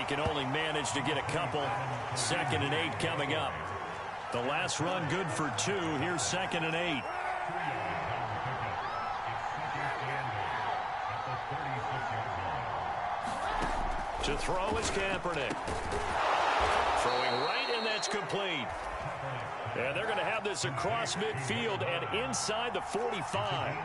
can only manage to get a couple. 2nd and 8 coming up. The last run good for 2. Here's 2nd and 8. To throw is Kaepernick. Throwing right, and that's complete. And they're going to have this across midfield and inside the 45.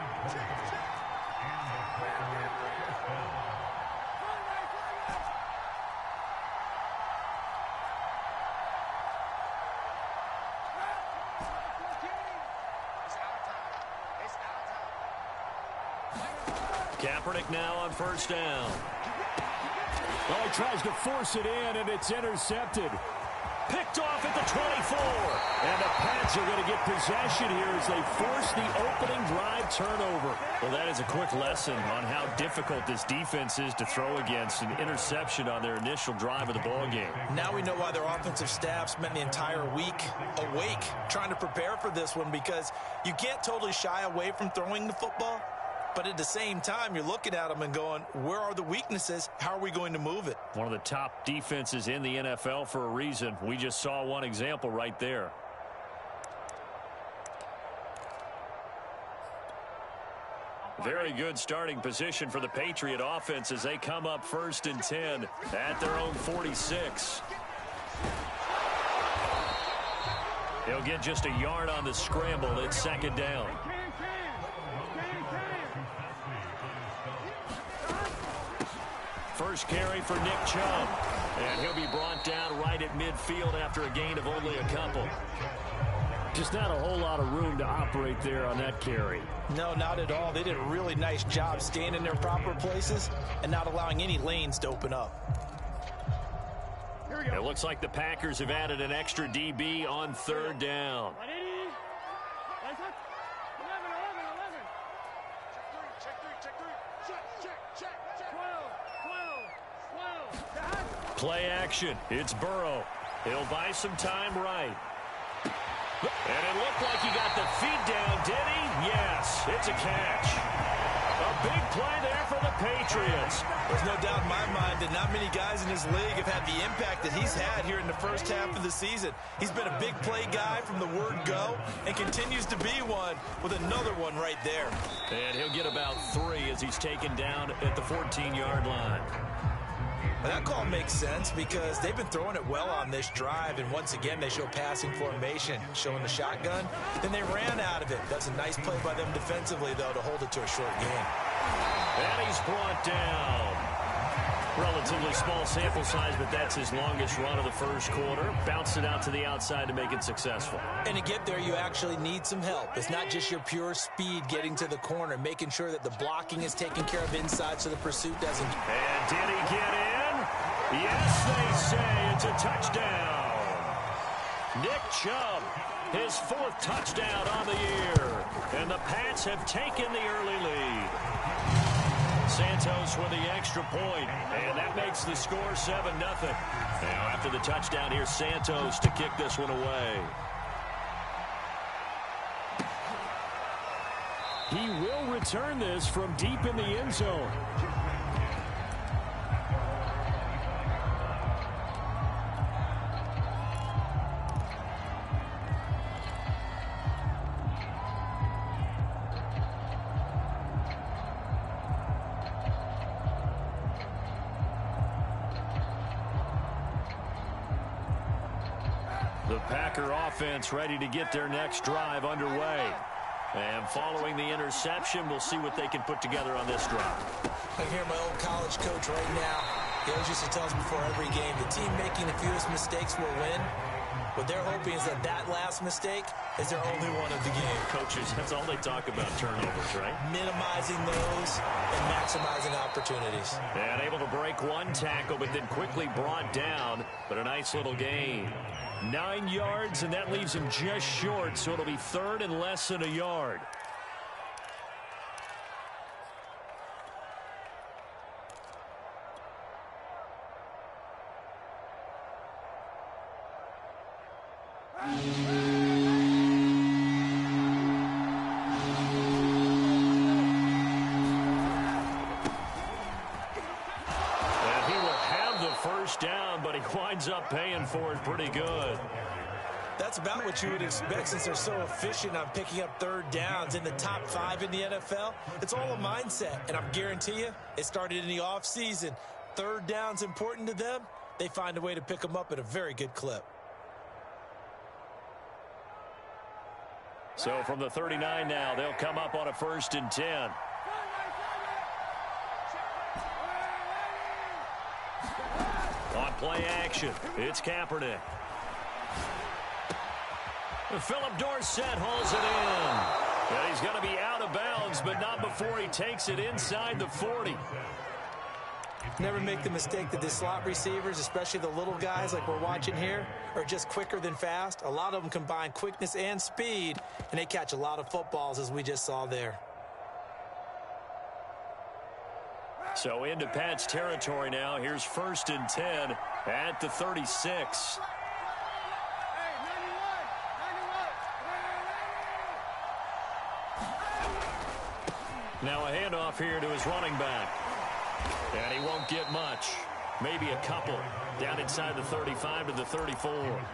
Kaepernick now on 1st down. Well, he tries to force it in, and it's intercepted. Picked off at the 24. And the Pats are going to get possession here as they force the opening drive turnover. Well, that is a quick lesson on how difficult this defense is to throw against. An interception on their initial drive of the ballgame. Now we know why their offensive staff spent the entire week awake trying to prepare for this one, because you can't totally shy away from throwing the football. But at the same time, you're looking at them and going, where are the weaknesses? How are we going to move it? One of the top defenses in the NFL for a reason. We just saw one example right there. Very good starting position for the Patriot offense as they come up 1st and 10 at their own 46. He'll get just a yard on the scramble. It's 2nd down. First carry for Nick Chubb. And he'll be brought down right at midfield after a gain of only a couple. Just not a whole lot of room to operate there on that carry. No, not at all. They did a really nice job staying in their proper places and not allowing any lanes to open up. It looks like the Packers have added an extra DB on 3rd down. Play action. It's Burrow. He'll buy some time right. And it looked like he got the feet down, did he? Yes, it's a catch. A big play there for the Patriots. There's no doubt in my mind that not many guys in this league have had the impact that he's had here in the first half of the season. He's been a big play guy from the word go and continues to be one with another one right there. And he'll get about 3 as he's taken down at the 14-yard line. That call makes sense because they've been throwing it well on this drive, and once again they show passing formation, showing the shotgun. Then they ran out of it. That's a nice play by them defensively, though, to hold it to a short game. And he's brought down. Relatively small sample size, but that's his longest run of the first quarter. Bounced it out to the outside to make it successful. And to get there, you actually need some help. It's not just your pure speed getting to the corner, making sure that the blocking is taken care of inside so the pursuit doesn't. And did he get in? Yes, they say it's a touchdown. Nick Chubb, his 4th touchdown on the year. And the Pats have taken the early lead. Santos with the extra point, and that makes the score 7-0. Now after the touchdown, here's Santos to kick this one away. He will return this from deep in the end zone. The Packer offense ready to get their next drive underway. And following the interception, we'll see what they can put together on this drive. I hear my old college coach right now. He always used to tell us before every game, the team making the fewest mistakes will win. What they're hoping is that that last mistake is their only one of the game. Coaches, that's all they talk about, turnovers, right? Minimizing those and maximizing opportunities. And able to break one tackle, but then quickly brought down. But a nice little gain. 9 yards, and that leaves him just short, so it'll be 3rd and less than a yard. but he winds up paying for it pretty good. That's about what you would expect since they're so efficient on picking up third downs in the top 5 in the NFL. It's all a mindset, and I guarantee you it started in the offseason. Third down's important to them. They find a way to pick them up at a very good clip. So from the 39 now, they'll come up on a 1st and 10. On play action, it's Kaepernick. Philip Dorsett hauls it in. And he's going to be out of bounds, but not before he takes it inside the 40. Never make the mistake that the slot receivers, especially the little guys like we're watching here, are just quicker than fast. A lot of them combine quickness and speed, and they catch a lot of footballs, as we just saw there. So into Pat's territory now. Here's 1st and 10 at the 36. Now a handoff here to his running back. And he won't get much. Maybe a couple. Down inside the 35 to the 34.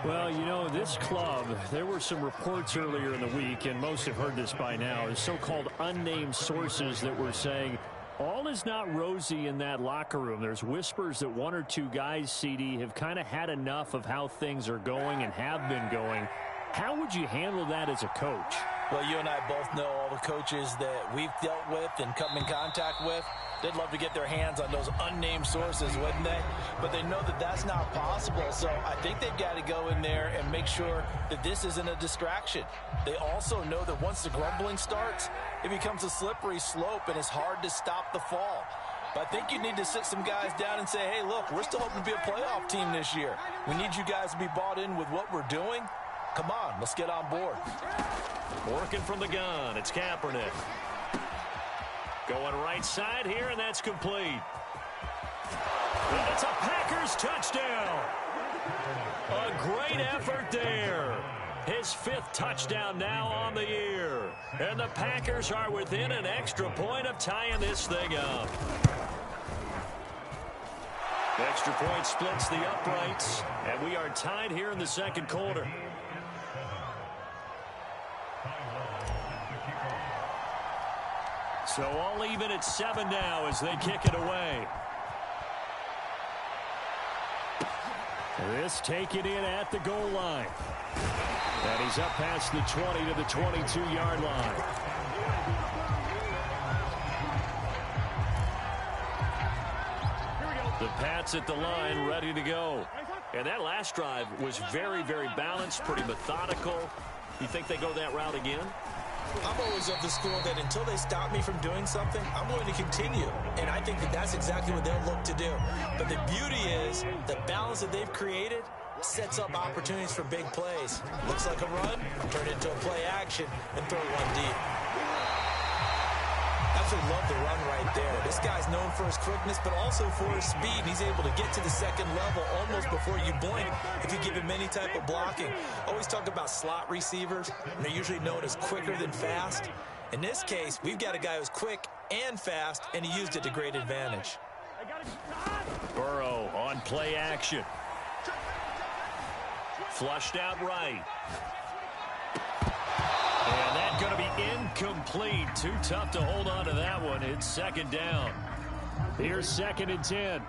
Well, you know, this club, there were some reports earlier in the week, and most have heard this by now, is so-called unnamed sources that were saying all is not rosy in that locker room. There's whispers that 1 or 2 guys, CD, have kind of had enough of how things are going and have been going. How would you handle that as a coach? Well, you and I both know all the coaches that we've dealt with and come in contact with. They'd love to get their hands on those unnamed sources, wouldn't they? But they know that that's not possible, so I think they've got to go in there and make sure that this isn't a distraction. They also know that once the grumbling starts, it becomes a slippery slope, and it's hard to stop the fall. But I think you need to sit some guys down and say, hey, look, we're still hoping to be a playoff team this year. We need you guys to be bought in with what we're doing. Come on, let's get on board. Working from the gun, it's Kaepernick. Going right side here, and that's complete. And it's a Packers touchdown. A great effort there. His 5th touchdown now on the year. And the Packers are within an extra point of tying this thing up. The extra point splits the uprights, and we are tied here in the 2nd quarter. So all even at 7 now as they kick it away. This taken in at the goal line. And he's up past the 20 to the 22-yard line. The Pats at the line, ready to go. And that last drive was very, very balanced, pretty methodical. You think they go that route again? I'm always of the school that until they stop me from doing something, I'm going to continue. And I think that that's exactly what they'll look to do. But the beauty is the balance that they've created sets up opportunities for big plays. Looks like a run, turn it into a play action, and throw one deep. Absolutely love the run right there. This guy's known for his quickness, but also for his speed. He's able to get to the 2nd level almost before you blink if you give him any type of blocking. Always talk about slot receivers, and they're usually known as quicker than fast. In this case, we've got a guy who's quick and fast, and he used it to great advantage. Burrow on play action. Flushed out right. And that's going to be incomplete. Too tough to hold on to that one. It's 2nd down. Here's 2nd and 10.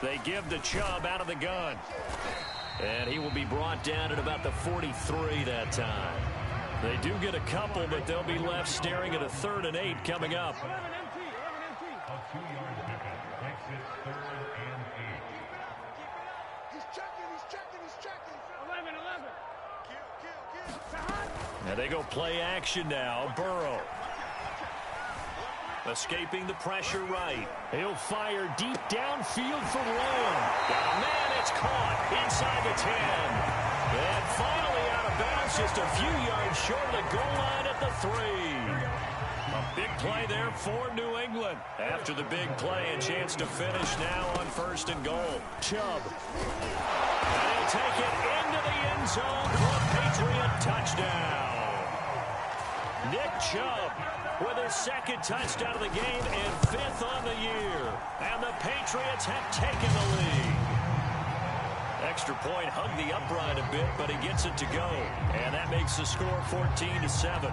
They give to Chubb out of the gun. And he will be brought down at about the 43 that time. They do get a couple, but they'll be left staring at a 3rd and 8 coming up. And they go play action now. Burrow. Escaping the pressure right. He'll fire deep downfield for Lamb. Got a man, it's caught inside the 10. And finally out of bounds, just a few yards short of the goal line at the 3. A big play there for New England. After the big play, a chance to finish now on 1st and goal. Chubb. And he'll take it into the end zone for a Patriot touchdown. Nick Chubb with his 2nd touchdown of the game and 5th on Patriots have taken the lead. Extra point hugged the upright a bit, but he gets it to go. And that makes the score 14-7.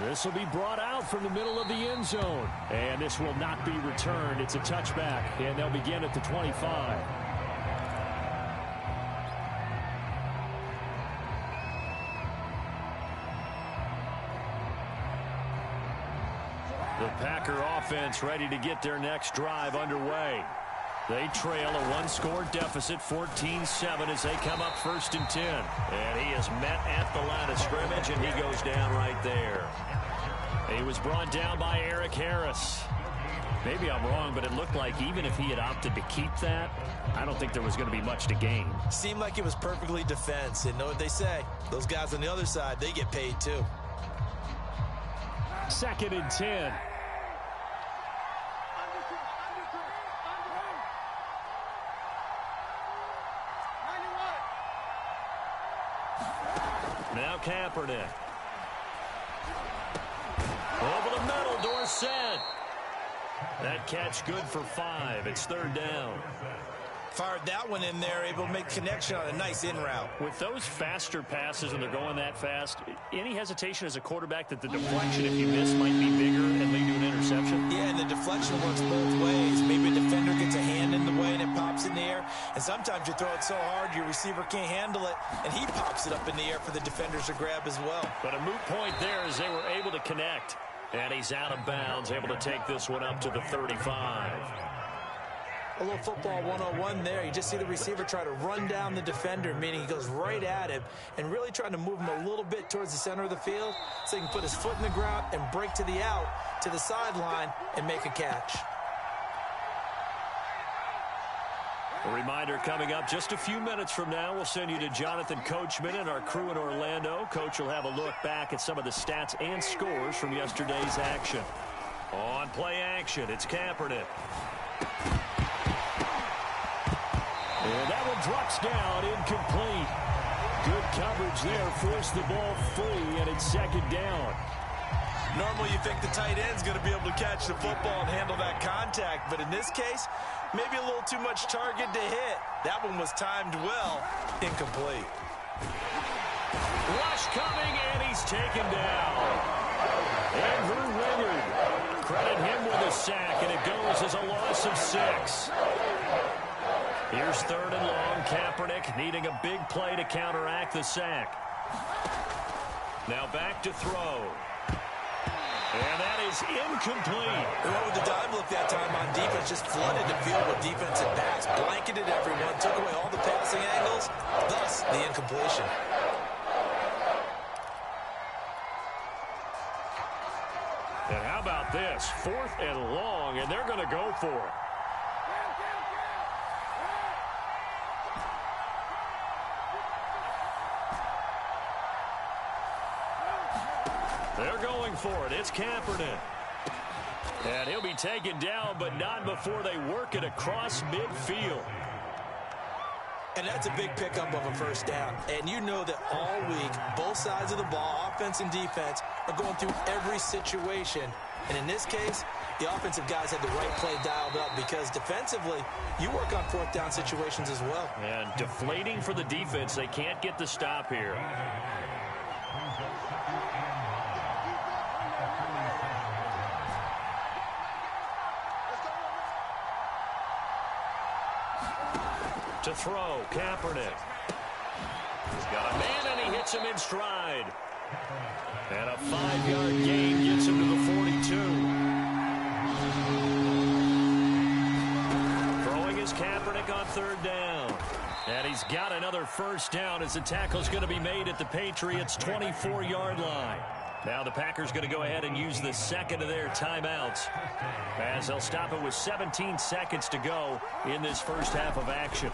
This will be brought out from the middle of the end zone. And this will not be returned. It's a touchback, and they'll begin at the 25. The Packer offense ready to get their next drive underway. They trail a one-score deficit, 14-7, as they come up 1st and 10. And he is met at the line of scrimmage, and he goes down right there. He was brought down by Eric Harris. Maybe I'm wrong, but it looked like even if he had opted to keep that, I don't think there was going to be much to gain. Seemed like it was perfectly defense. And know what they say? Those guys on the other side, they get paid too. 2nd and 10. Now Kaepernick. Over the middle, Dorsett. That catch good for 5. It's 3rd down. Fired that one in there, able to make connection on a nice in route. With those faster passes and they're going that fast, any hesitation as a quarterback that the deflection, if you miss, might be bigger and lead to an interception? Yeah, and the deflection works both ways. Maybe a defender gets a hand in the way and it pops in the air. And sometimes you throw it so hard your receiver can't handle it, and he pops it up in the air for the defenders to grab as well. But a moot point there as they were able to connect. And he's out of bounds, able to take this one up to the 35. A little football 101 there. You just see the receiver try to run down the defender, meaning he goes right at him and really trying to move him a little bit towards the center of the field so he can put his foot in the ground and break to the out, to the sideline, and make a catch. A reminder coming up just a few minutes from now. We'll send you to Jonathan Coachman and our crew in Orlando. Coach will have a look back at some of the stats and scores from yesterday's action. On play action, it's Kaepernick. And that one drops down, incomplete. Good coverage there, forced the ball free, and it's 2nd down. Normally you think the tight end's going to be able to catch the football and handle that contact, but in this case, maybe a little too much target to hit. That one was timed well, incomplete. Rush coming, and he's taken down. Andrew Willard. Credit him with a sack, and it goes as a loss of 6. Here's 3rd and long. Kaepernick needing a big play to counteract the sack. Now back to throw. And that is incomplete. They went with the dive look that time on defense, just flooded the field with defensive backs, blanketed everyone, took away all the passing angles, thus the incompletion. And how about this? 4th and long, and they're going to go for it. They're going for it. It's Kaepernick. And he'll be taken down, but not before they work it across midfield. And that's a big pickup of a 1st down. And you know that all week, both sides of the ball, offense and defense, are going through every situation. And in this case, the offensive guys had the right play dialed up because defensively, you work on 4th down situations as well. And deflating for the defense. They can't get the stop here. To throw, Kaepernick. He's got a man, and he hits him in stride. And a 5-yard gain gets him to the 42. Throwing is Kaepernick on 3rd down. And he's got another 1st down as the tackle's going to be made at the Patriots' 24-yard line. Now the Packers going to go ahead and use the 2nd of their timeouts as they'll stop it with 17 seconds to go in this first half of action.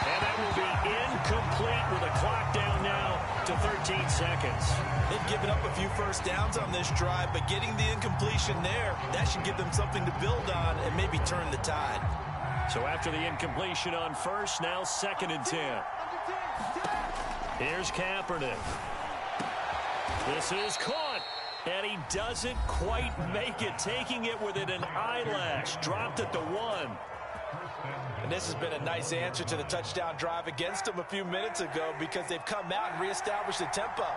And that will be incomplete with a clock down now to 13 seconds. They've given up a few 1st downs on this drive, but getting the incompletion there, that should give them something to build on and maybe turn the tide. So after the incompletion on 1st, now 2nd and 10. Here's Kaepernick. This is caught. And he doesn't quite make it, taking it within an eyelash. Dropped at the 1. And this has been a nice answer to the touchdown drive against them a few minutes ago because they've come out and reestablished the tempo.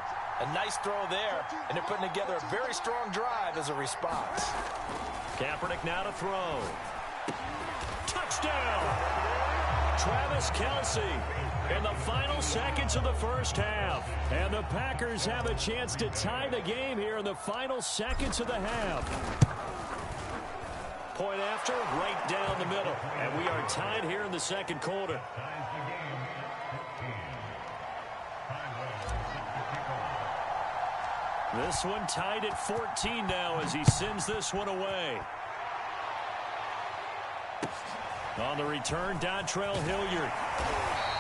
A nice throw there, and they're putting together a very strong drive as a response. Kaepernick now to throw. Touchdown! Travis Kelce in the final seconds of the first half. And the Packers have a chance to tie the game here in the final seconds of the half. Point after, right down the middle. And we are tied here in the second quarter. This one tied at 14 now as he sends this one away. On the return, Dontrell Hilliard.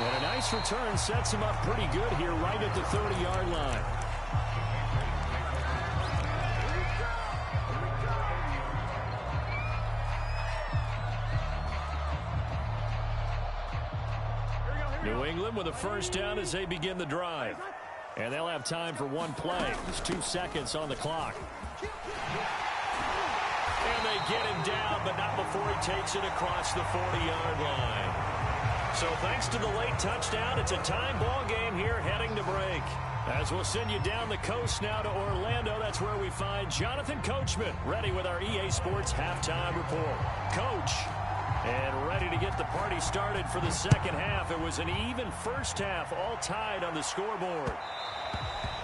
And a nice return sets him up pretty good here right at the 30-yard line. New England with a first down as they begin the drive. And they'll have time for one play. There's 2 seconds on the clock. And they get him down, but not before he takes it across the 40-yard line. So thanks to the late touchdown, it's a time ball game here heading to break. As we'll send you down the coast now to Orlando, that's where we find Jonathan Coachman ready with our EA Sports halftime report. Coach, and ready to get the party started for the second half. It was an even first half, all tied on the scoreboard.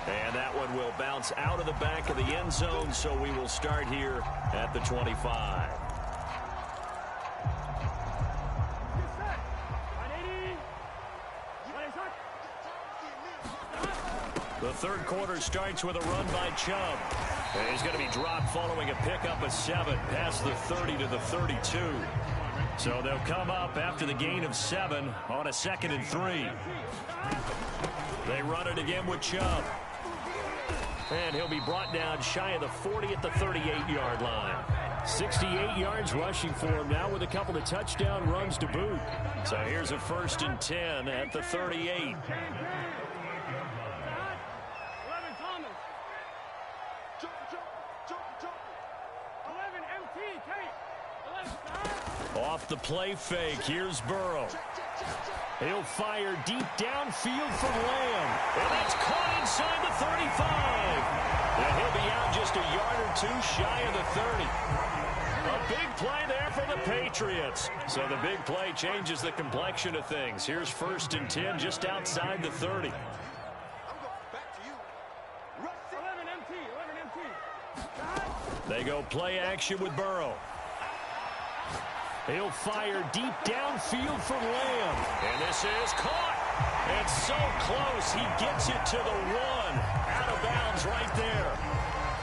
And that one will bounce out of the back of the end zone, so we will start here at the 25. The third quarter starts with a run by Chubb. And he's going to be dropped following a pickup of 7 past the 30 to the 32. So they'll come up after the gain of 7 on a 2nd and 3. They run it again with Chubb. And he'll be brought down shy of the 40 at the 38-yard line. 68 yards rushing for him now with a couple of touchdown runs to boot. So here's a 1st and 10 at the 38. Off the play fake, here's Burrow. He'll fire deep downfield from Lamb. And that's caught inside the 35. And he'll be out just a yard or 2 shy of the 30. A big play there for the Patriots. So the big play changes the complexion of things. Here's 1st and 10 just outside the 30. They go play action with Burrow. He'll fire deep downfield from Lamb. And this is caught. It's so close. He gets it to the 1. Out of bounds right there.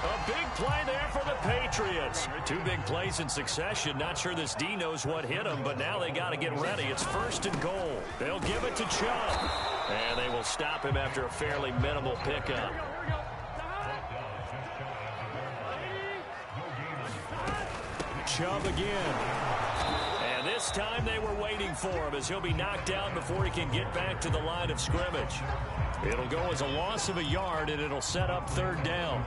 A big play there for the Patriots. 2 big plays in succession. Not sure this D knows what hit him, but now they got to get ready. It's 1st and goal. They'll give it to Chubb. And they will stop him after a fairly minimal pickup. Chubb again. And this time they were waiting for him as he'll be knocked out before he can get back to the line of scrimmage. It'll go as a loss of a yard, and it'll set up 3rd down.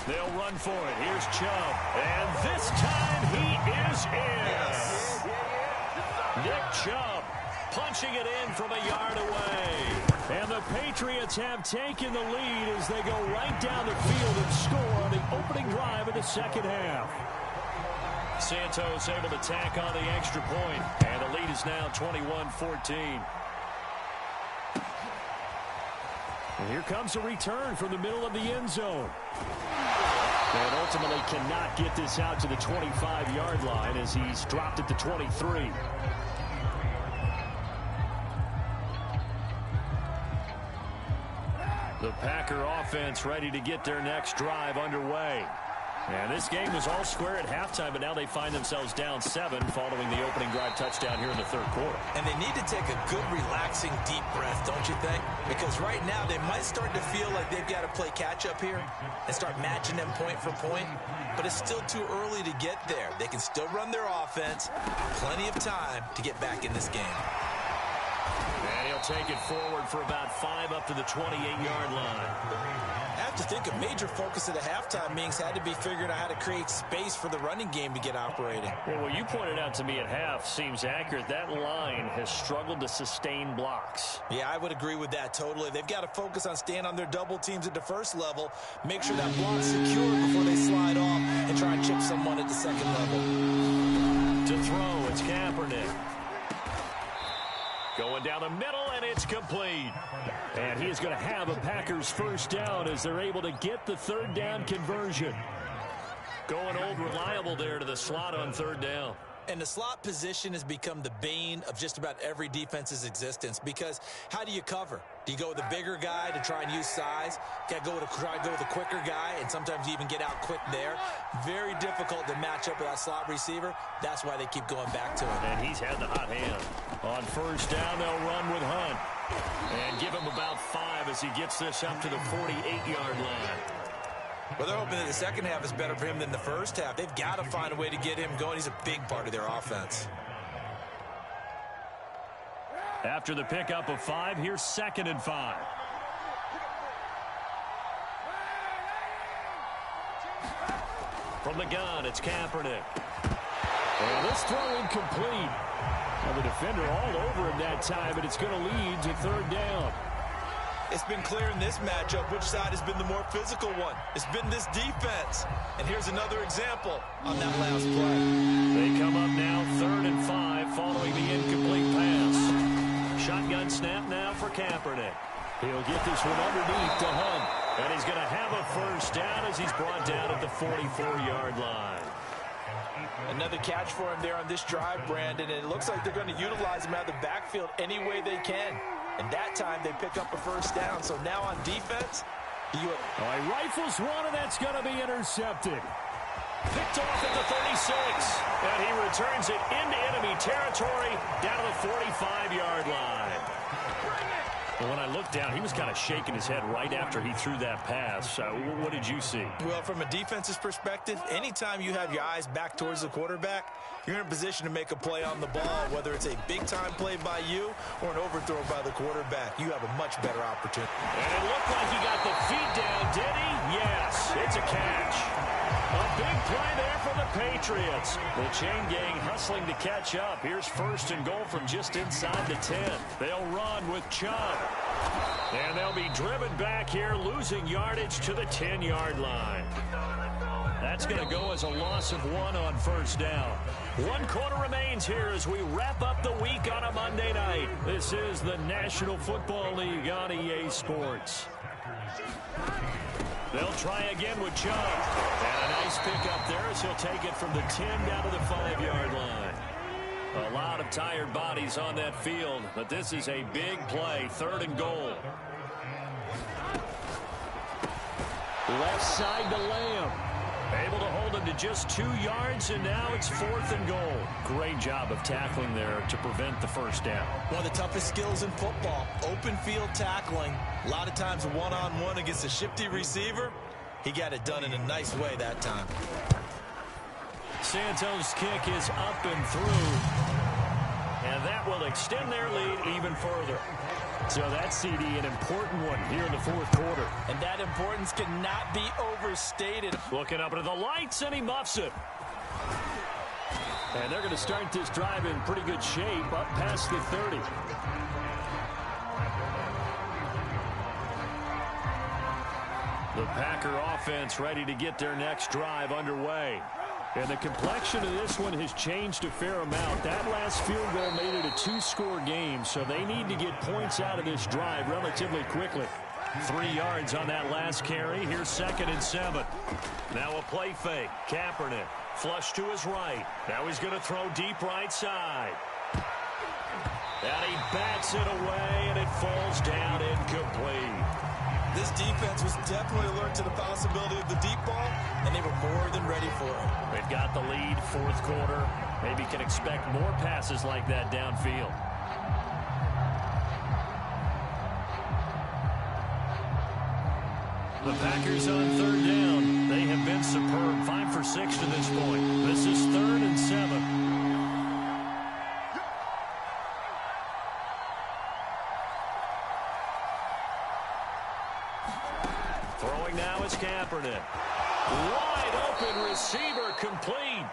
They'll run for it. Here's Chubb. And this time he is in. Nick Chubb punching it in from a yard away. And the Patriots have taken the lead as they go right down the field and score on the opening drive of the second half. Santos able to tack on the extra point, and the lead is now 21-14. And here comes a return from the middle of the end zone. And ultimately cannot get this out to the 25-yard line as he's dropped at the 23. The Packer offense ready to get their next drive underway. And this game was all square at halftime, but now they find themselves down 7 following the opening drive touchdown here in the third quarter. And they need to take a good, relaxing, deep breath, don't you think? Because right now they might start to feel like they've got to play catch-up here and start matching them point for point. But it's still too early to get there. They can still run their offense. Plenty of time to get back in this game. And he'll take it forward for about 5 up to the 28-yard line. I have to think a major focus of the halftime meetings had to be figuring out how to create space for the running game to get operating. Well, what you pointed out to me at half seems accurate. That line has struggled to sustain blocks. Yeah, I would agree with that totally. They've got to focus on staying on their double teams at the first level, make sure that block's secure before they slide off and try and chip someone at the second level. To throw, it's Kaepernick. Going down the middle, and it's complete. And he is going to have a Packers first down as they're able to get the third down conversion. Going old reliable there to the slot on third down. And the slot position has become the bane of just about every defense's existence, because how do you cover? Do you go with a bigger guy to try and use size? Got to try to go with a quicker guy, and sometimes you even get out quick there. Very difficult to match up with that slot receiver. That's why they keep going back to him. And he's had the hot hand. On first down, they'll run with Hunt. And give him about 5 as he gets this up to the 48-yard line. Well, they're hoping that the second half is better for him than the first half. They've got to find a way to get him going. He's a big part of their offense. After the pickup of 5, here's 2nd and 5. From the gun, it's Kaepernick. And this throw incomplete. Well, the defender all over him that time, and it's going to lead to third down. It's been clear in this matchup which side has been the more physical one. It's been this defense. And here's another example on that last play. They come up now 3rd and 5 following the incomplete pass. Shotgun snap now for Kaepernick. He'll get this one underneath to Hunt. And he's going to have a first down as he's brought down at the 44-yard line. Another catch for him there on this drive, Brandon. And it looks like they're going to utilize him out of the backfield any way they can. And that time they pick up a first down. So now on defense, he rifles one, and that's going to be intercepted. Picked off at the 36. And he returns it into enemy territory down to the 45-yard line. Well, when I looked down, he was kind of shaking his head right after he threw that pass. What did you see? Well, from a defense's perspective, anytime you have your eyes back towards the quarterback, you're in a position to make a play on the ball, whether it's a big-time play by you or an overthrow by the quarterback. You have a much better opportunity. And it looked like he got the feet down, did he? Yes, it's a catch. A big play there for the Patriots. The chain gang hustling to catch up. Here's 1st and goal from just inside the 10. They'll run with Chubb. And they'll be driven back here, losing yardage to the 10-yard line. That's going to go as a loss of 1 on first down. 1 quarter remains here as we wrap up the week on a Monday night. This is the National Football League on EA Sports. They'll try again with Chubb. And a nice pickup there as he'll take it from the 10 down to the 5-yard line. A lot of tired bodies on that field, but this is a big play, 3rd and goal. Left side to Lamb. Able to hold him to just 2 yards, and now it's 4th and goal. Great job of tackling there to prevent the first down. One of the toughest skills in football, open field tackling. A lot of times one-on-one against a shifty receiver. He got it done in a nice way that time. Santos' kick is up and through. And that will extend their lead even further. So that CD, an important one here in the 4th quarter. And that importance cannot be overstated. Looking up into the lights, and he muffs it. And they're going to start this drive in pretty good shape up past the 30. The Packer offense ready to get their next drive underway. And the complexion of this one has changed a fair amount. That last field goal made it a 2-score game, so they need to get points out of this drive relatively quickly. 3 yards on that last carry. Here's 2nd and 7. Now a play fake. Kaepernick flush to his right. Now he's going to throw deep right side. And he bats it away, and it falls down incomplete. This defense was definitely alert to the possibility of the deep ball, and they were more than ready for it. They've got the lead, 4th quarter. Maybe can expect more passes like that downfield. The Packers on 3rd down. They have been superb. 5 for 6 to this point. This is 3rd and 7. Throwing now is Kaepernick. Wide open receiver, complete.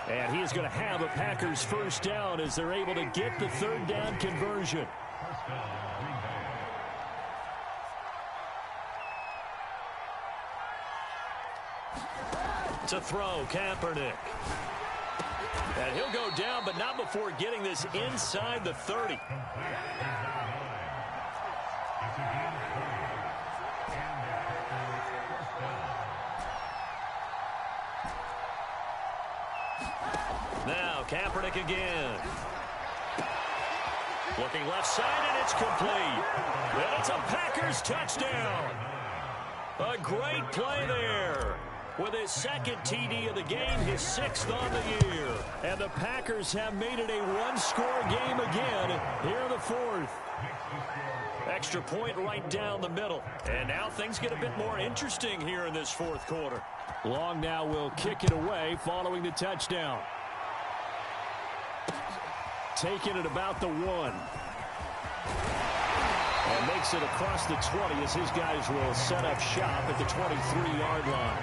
And he is going to have a Packers first down as they're able to get the third down conversion. To throw, Kaepernick. And he'll go down, but not before getting this inside the 30. Now, Kaepernick again. Looking left side, and it's complete. And it's a Packers touchdown. A great play there. With his second TD of the game, his 6th on the year. And the Packers have made it a one-score game again here in the 4th. Extra point right down the middle. And now things get a bit more interesting here in this 4th quarter. Long now will kick it away following the touchdown. Taking it about the 1. And makes it across the 20 as his guys will set up shop at the 23-yard line.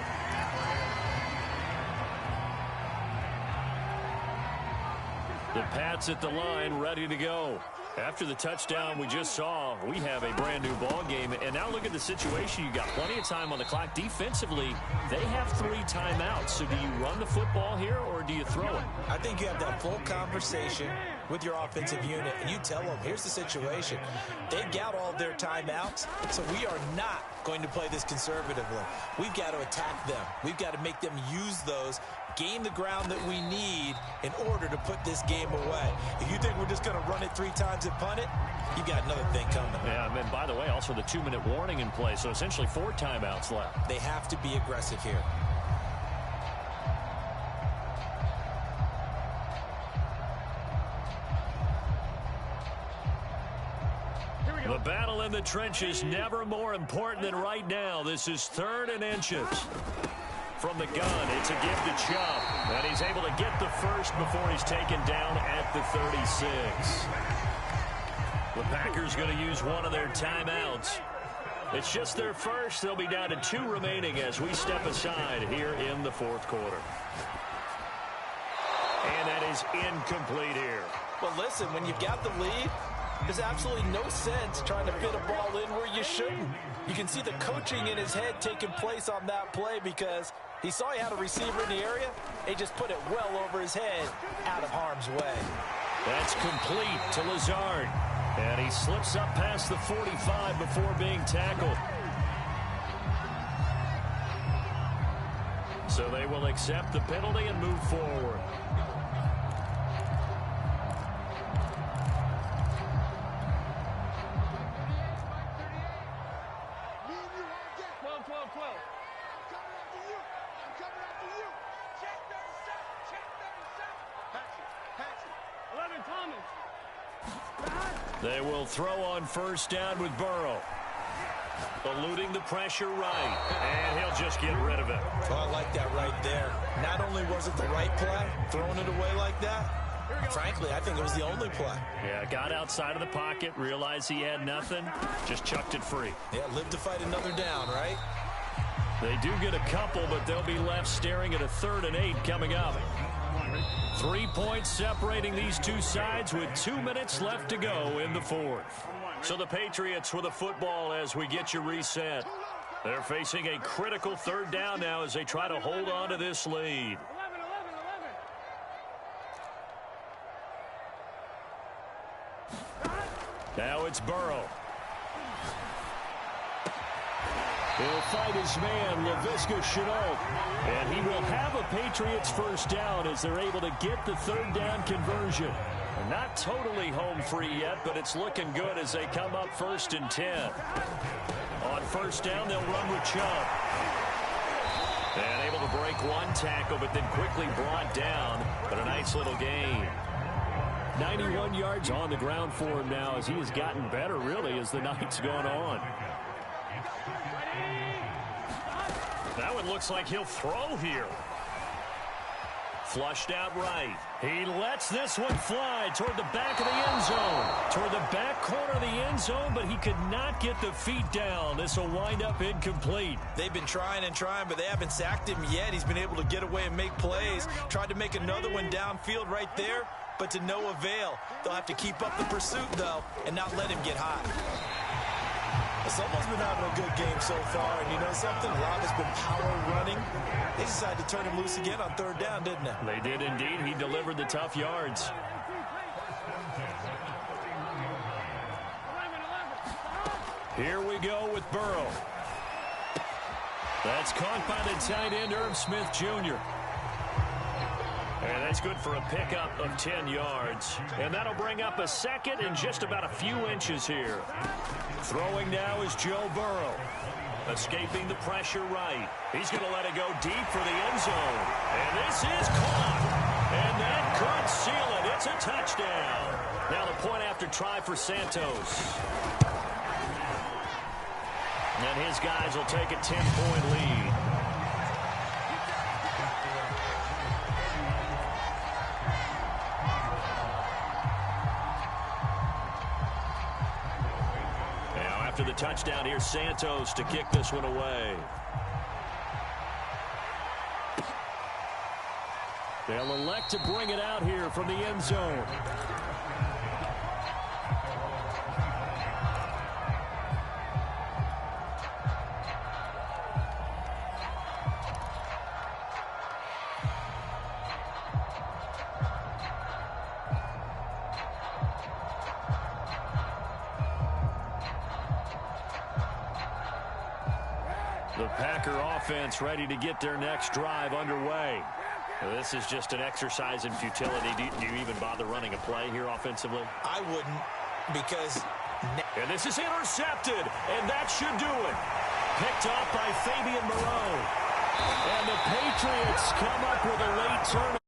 The Pats at the line, ready to go. After the touchdown we just saw, we have a brand-new ball game. And now look at the situation. You got plenty of time on the clock. Defensively, they have 3 timeouts. So do you run the football here or do you throw it? I think you have that full conversation with your offensive unit, and you tell them, here's the situation. They got all their timeouts, so we are not going to play this conservatively. We've got to attack them. We've got to make them use those, gain the ground that we need in order to put this game away. If you think we're just going to run it 3 times and punt it, you got another thing coming. Yeah, and by the way, also the 2-minute warning in play, so essentially 4 timeouts left. They have to be aggressive here. The battle in the trenches never more important than right now. This is 3rd and inches. From the gun, it's a give to Chubb. And he's able to get the first before he's taken down at the 36. The Packers going to use one of their timeouts. It's just their first. They'll be down to 2 remaining as we step aside here in the 4th quarter. And that is incomplete here. Well, listen, when you've got the lead, there's absolutely no sense trying to fit a ball in where you shouldn't. You can see the coaching in his head taking place on that play because he saw he had a receiver in the area. He just put it well over his head out of harm's way. That's complete to Lazard. And he slips up past the 45 before being tackled. So they will accept the penalty and move forward. They will throw on first down with Burrow. Eluding the pressure right. And he'll just get rid of it. Oh, I like that right there. Not only was it the right play, throwing it away like that, frankly, I think it was the only play. Yeah, got outside of the pocket, realized he had nothing, just chucked it free. Yeah, live to fight another down, right? They do get a couple, but they'll be left staring at a 3rd and 8 coming up. 3 points separating these two sides with 2 minutes left to go in the 4th. So the Patriots with a football as we get you reset. They're facing a critical 3rd down now as they try to hold on to this lead. Now it's Burrow. He'll fight his man, Laviska Shenault. And he will have a Patriots first down as they're able to get the 3rd down conversion. Not totally home free yet, but it's looking good as they come up 1st and 10. On first down, they'll run with Chubb. And able to break one tackle, but then quickly brought down. But a nice little gain. 91 yards on the ground for him now as he has gotten better, really, as the night's gone on. That one looks like he'll throw here. Flushed out right. He lets this one fly toward the back of the end zone. Toward the back corner of the end zone, but he could not get the feet down. This will wind up incomplete. They've been trying and trying, but they haven't sacked him yet. He's been able to get away and make plays. Tried to make another one downfield right there, but to no avail. They'll have to keep up the pursuit, though, and not let him get hot. Someone's been having a good game so far, and you know something? A lot has been power running. They decided to turn him loose again on third down, didn't they? They did indeed. He delivered the tough yards. Here we go with Burrow. That's caught by the tight end, Irv Smith Jr. And that's good for a pickup of 10 yards. And that'll bring up a second and just about a few inches here. Throwing now is Joe Burrow. Escaping the pressure right. He's going to let it go deep for the end zone. And this is caught. And that could seal it. It's a touchdown. Now the point after try for Santos. And his guys will take a 10-point lead. After the touchdown, here's Santos to kick this one away. They'll elect to bring it out here from the end zone. The Packer offense ready to get their next drive underway. This is just an exercise in futility. Do you even bother running a play here offensively? I wouldn't, because... And this is intercepted, and that should do it. Picked off by Fabian Moreau. And the Patriots come up with a late turnover.